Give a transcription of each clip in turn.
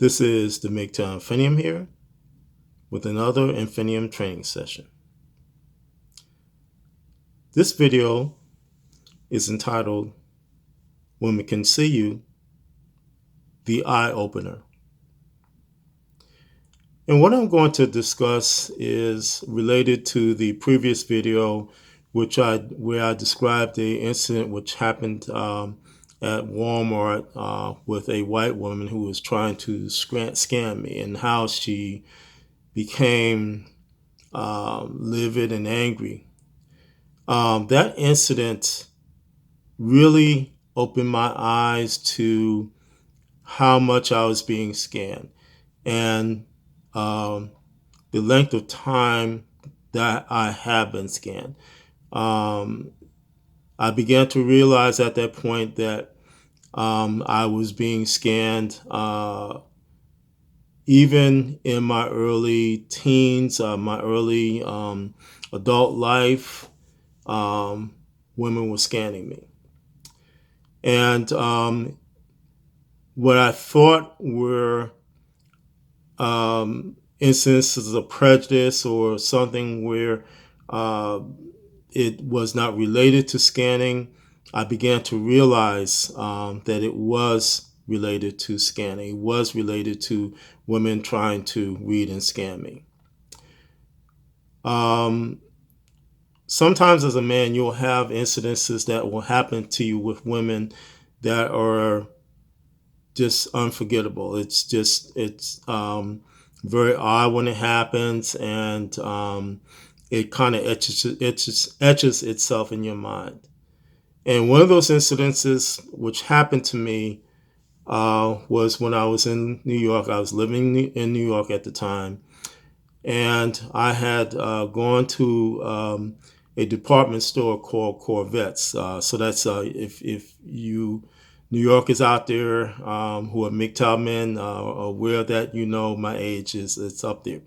This is the MGTOW Infinium here with another Infinium training session. This video is entitled Women Can See You, the Eye Opener. And what I'm going to discuss is related to the previous video where I described the incident which happened at Walmart with a white woman who was trying to scam me, and how she became livid and angry. That incident really opened my eyes to how much I was being scammed, and the length of time that I have been scammed. I began to realize at that point that I was being scammed even in my early teens, my early adult life. Women were scamming me. And what I thought were instances of prejudice or something where it was not related to scanning, I began to realize that it was related to scanning. It was related to women trying to read and scan me. Sometimes as a man, you'll have incidences that will happen to you with women that are just unforgettable. It's very odd when it happens, and it kind of etches itself in your mind. And one of those incidences which happened to me was when I was in New York. I was living in New York at the time, and I had gone to a department store called Corvettes. So that's if you New Yorkers out there who are MGTOW men aware that you know my age it's up there.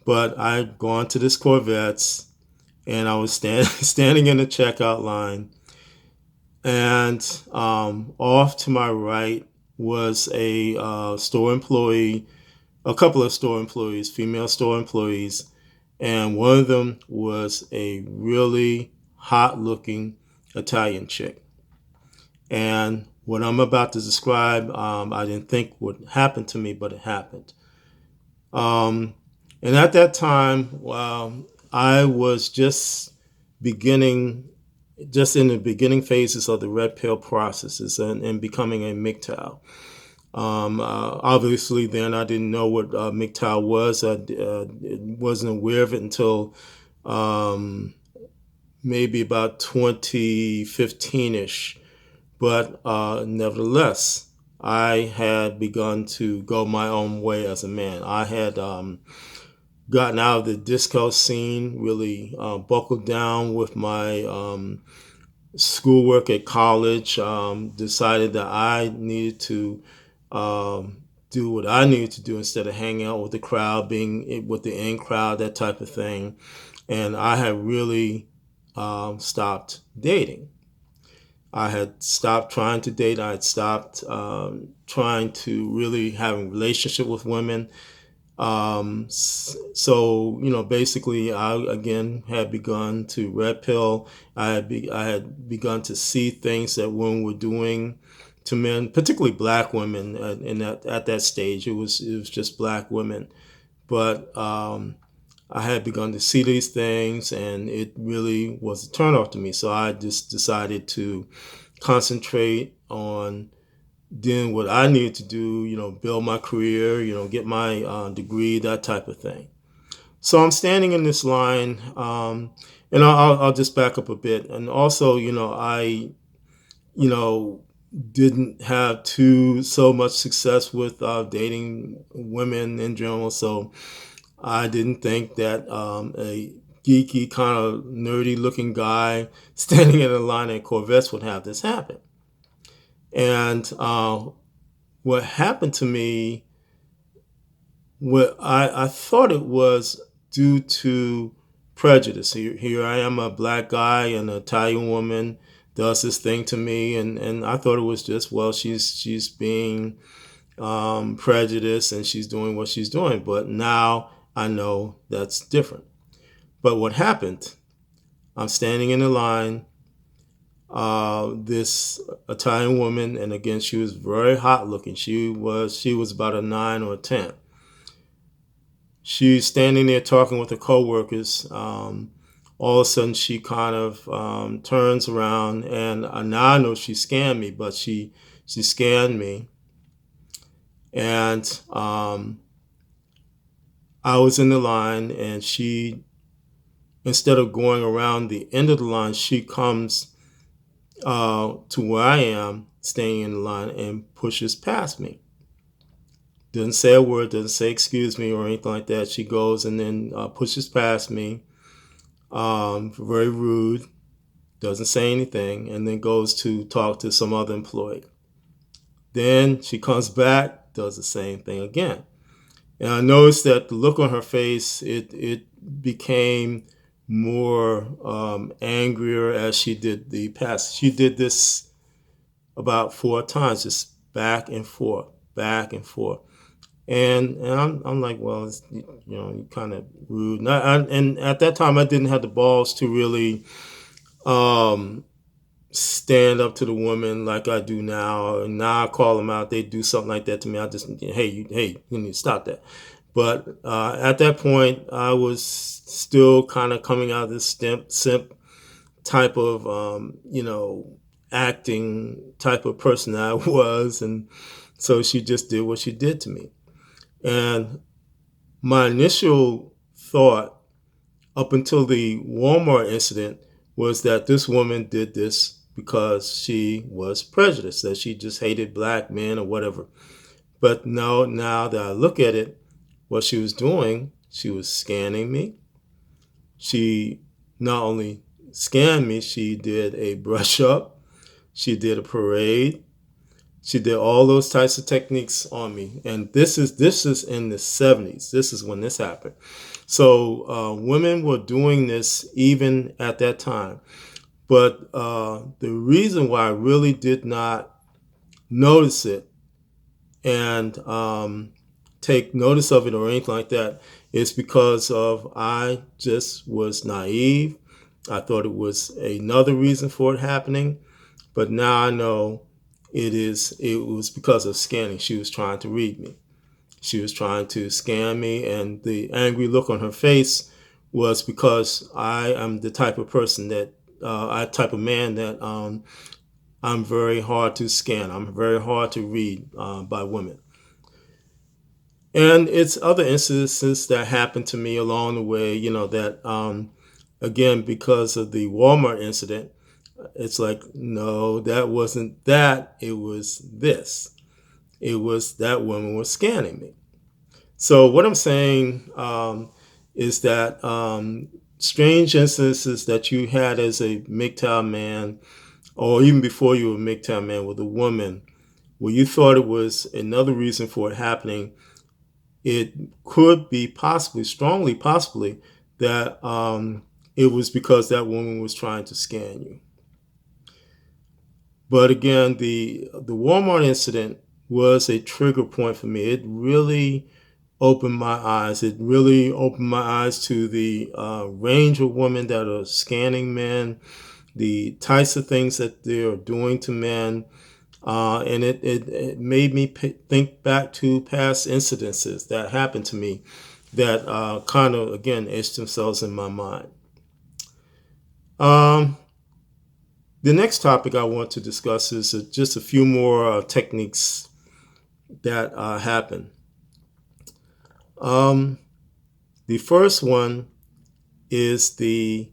But I'd gone to this Corvettes, and I was standing in the checkout line, and off to my right was a store employee, a couple of store employees, female store employees, and one of them was a really hot-looking Italian chick. And what I'm about to describe, I didn't think would happen to me, but it happened. And at that time, I was just in the beginning phases of the red pill processes and becoming a MGTOW. Obviously, then I didn't know what MGTOW was. I wasn't aware of it until maybe about 2015-ish. But nevertheless, I had begun to go my own way as a man. I had gotten out of the disco scene, really buckled down with my schoolwork at college, decided that I needed to do what I needed to do instead of hanging out with the crowd, being with the in crowd, that type of thing. And I had really stopped dating. I had stopped trying to date. I had stopped trying to really have a relationship with women. So, basically, I again had begun to red pill. I had begun to see things that women were doing to men, particularly black women. At that stage, it was just black women. But I had begun to see these things, and it really was a turnoff to me. So I just decided to concentrate on doing what I needed to do, build my career, get my degree, that type of thing. So I'm standing in this line, and I'll just back up a bit. And also, I, didn't have so much success with dating women in general. So I didn't think that a geeky, kind of nerdy looking guy standing in a line at Corvettes would have this happen. And what happened to me, what I thought it was due to prejudice. Here I am, a black guy, and an Italian woman does this thing to me, and I thought it was just, well, she's being prejudice and she's doing what she's doing. But now I know that's different. But what happened? I'm standing in the line. This Italian woman, and again, she was very hot looking. She was about a 9 or a 10. She's standing there talking with her coworkers. All of a sudden, she kind of turns around, and now I know she scanned me, but she scanned me, and I was in the line, and she, instead of going around the end of the line, she comes to where I am, staying in the line, and pushes past me. Doesn't say a word, doesn't say excuse me or anything like that. She goes and then pushes past me, very rude, doesn't say anything, and then goes to talk to some other employee. Then she comes back, does the same thing again. And I noticed that the look on her face, it became more angrier as she did the pass. She did this about 4 times, just back and forth, back and forth. And I'm like, well, it's, kind of rude. And at that time, I didn't have the balls to really um, stand up to the woman like I do now. And now I call them out. They do something like that to me. I just, hey, you need to stop that. But at that point, I was still kind of coming out of this simp type of, acting type of person I was. And so she just did what she did to me. And my initial thought up until the Walmart incident was that this woman did this because she was prejudiced, that she just hated black men or whatever. But no, now that I look at it, what she was doing, she was scanning me. She not only scanned me, she did a brush up, she did a parade, she did all those types of techniques on me. And this is in the 70s. This is when this happened. So women were doing this even at that time. But the reason why I really did not notice it and take notice of it or anything like that is because of I just was naive. I thought it was another reason for it happening. But now I know it was because of scanning. She was trying to read me. She was trying to scan me, and the angry look on her face was because I am the type of person that type of man that I'm very hard to scan. I'm very hard to read by women. And it's other instances that happened to me along the way, that again, because of the Walmart incident, it's like, no, that wasn't that. It was this. It was that woman was scanning me. So what I'm saying is that strange instances that you had as a MGTOW man, or even before you were a MGTOW man with a woman, where you thought it was another reason for it happening, it could be possibly, strongly possibly, that it was because that woman was trying to scan you. But again, the Walmart incident was a trigger point for me. It really opened my eyes. It really opened my eyes to the range of women that are scanning men, the types of things that they are doing to men. And it made me think back to past incidences that happened to me that kind of, again, etched themselves in my mind. The next topic I want to discuss is just a few more techniques that happen. The first one is the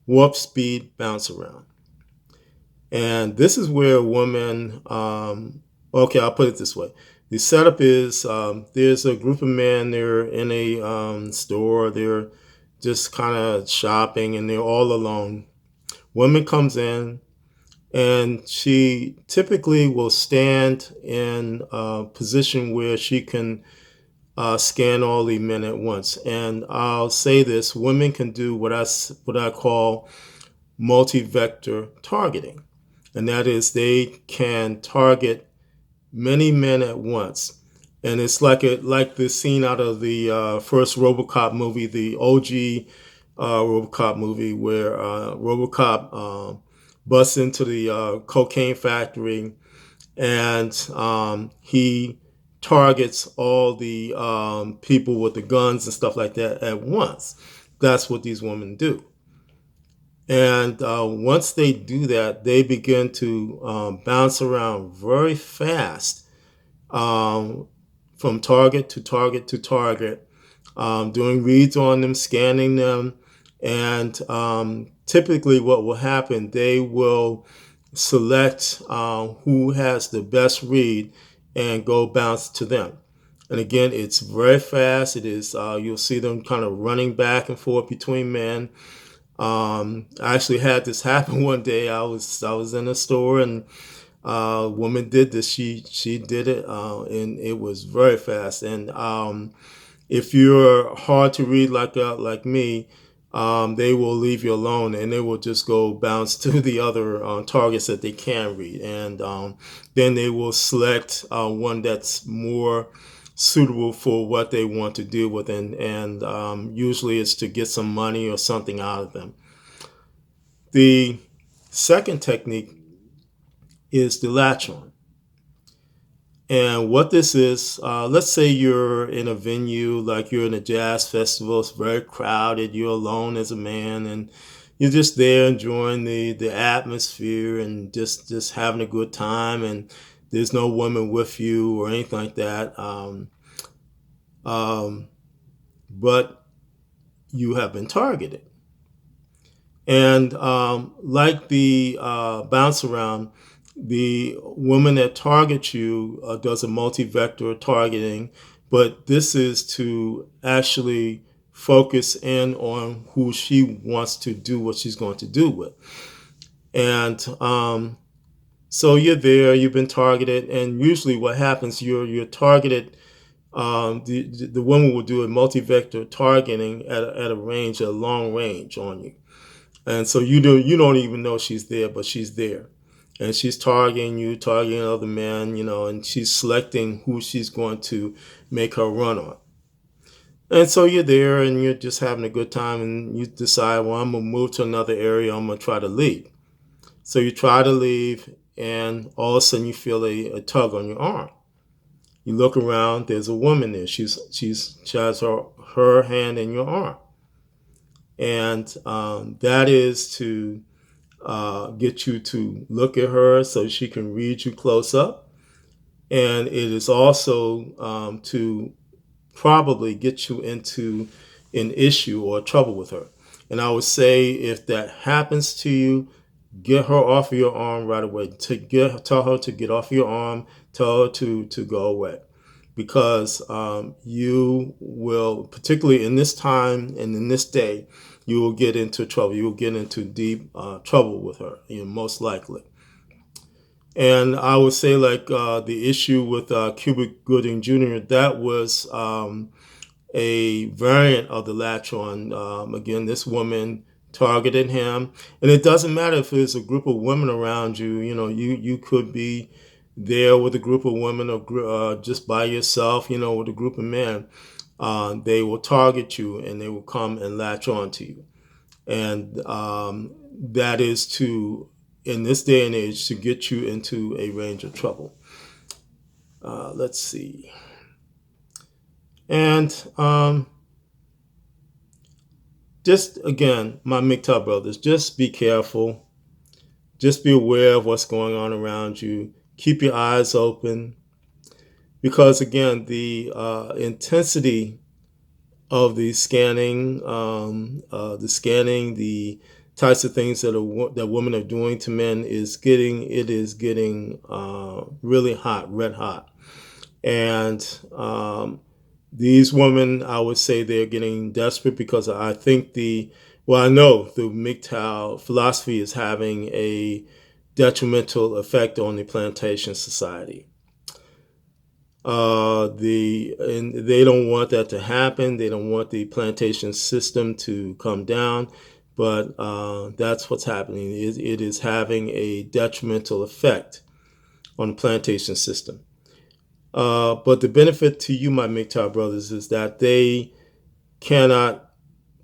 warp speed bounce around. And this is where a woman, okay, I'll put it this way. The setup is there's a group of men, they're in a store, they're just kind of shopping, and they're all alone. Woman comes in, and she typically will stand in a position where she can scan all the men at once. And I'll say this, women can do what I call multi-vector targeting. And that is they can target many men at once. And it's like the scene out of the first RoboCop movie, the OG RoboCop movie, where RoboCop busts into the cocaine factory, and he targets all the people with the guns and stuff like that at once. That's what these women do. And once they do that, they begin to bounce around very fast, um, from target to target to target, doing reads on them, scanning them. And typically, what will happen, they will select who has the best read and go bounce to them. And again, it's very fast. It is. You'll see them kind of running back and forth between men. I actually had this happen one day. I was in a store, and a woman did this. She did it, and it was very fast. And if you're hard to read like me, they will leave you alone, and they will just go bounce to the other targets that they can read, and then they will select one that's more suitable for what they want to deal with, and usually it's to get some money or something out of them. The second technique is the latch on. And what this is, let's say you're in a venue, like you're in a jazz festival, it's very crowded, you're alone as a man, and you're just there enjoying the atmosphere and just having a good time, and there's no woman with you or anything like that. Um, but you have been targeted. And like the bounce around, the woman that targets you does a multi-vector targeting, but this is to actually focus in on who she wants to do what she's going to do with. And so you're there, you've been targeted, and usually what happens, you're targeted. The woman will do a multi-vector targeting at a range, a long range on you. And so you don't even know she's there, but she's there, and she's targeting you, targeting other men, and she's selecting who she's going to make her run on. And so you're there, and you're just having a good time, and you decide, well, I'm gonna move to another area. I'm gonna try to leave. So you try to leave, and all of a sudden you feel a tug on your arm. You look around. There's a woman there. She has her hand in your arm, and that is to get you to look at her so she can read you close up. And it is also to probably get you into an issue or trouble with her. And I would say, if that happens to you, get her off of your arm right away. Tell her to get off your arm. Tell her to go away. Because you will, particularly in this time and in this day, you will get into trouble. You will get into deep trouble with her, most likely. And I would say, like the issue with Cuba Gooding Jr., that was a variant of the latch on. Again, this woman targeted him, and it doesn't matter if there's a group of women around you. You could be there with a group of women, or just by yourself, with a group of men. They will target you, and they will come and latch on to you. And that is to, in this day and age, to get you into a range of trouble. Let's see. And just again, my MGTOW brothers, just be careful. Just be aware of what's going on around you. Keep your eyes open. Because again, the intensity of the scanning, the types of things that women are doing to men is getting really hot, red hot. And these women, I would say, they're getting desperate, because I think I know the MGTOW philosophy is having a detrimental effect on the plantation society. And they don't want that to happen. They don't want the plantation system to come down, but that's what's happening. It is having a detrimental effect on the plantation system. But the benefit to you, my MGTOW brothers, is that they cannot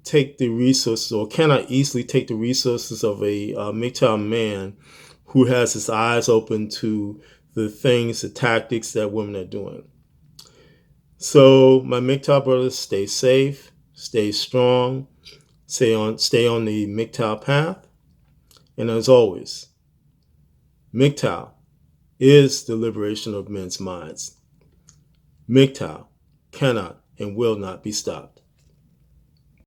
take the resources or cannot easily take the resources of a MGTOW man who has his eyes open to the things, the tactics that women are doing. So my MGTOW brothers, stay safe, stay strong, stay on the MGTOW path. And as always, MGTOW is the liberation of men's minds. MGTOW cannot and will not be stopped.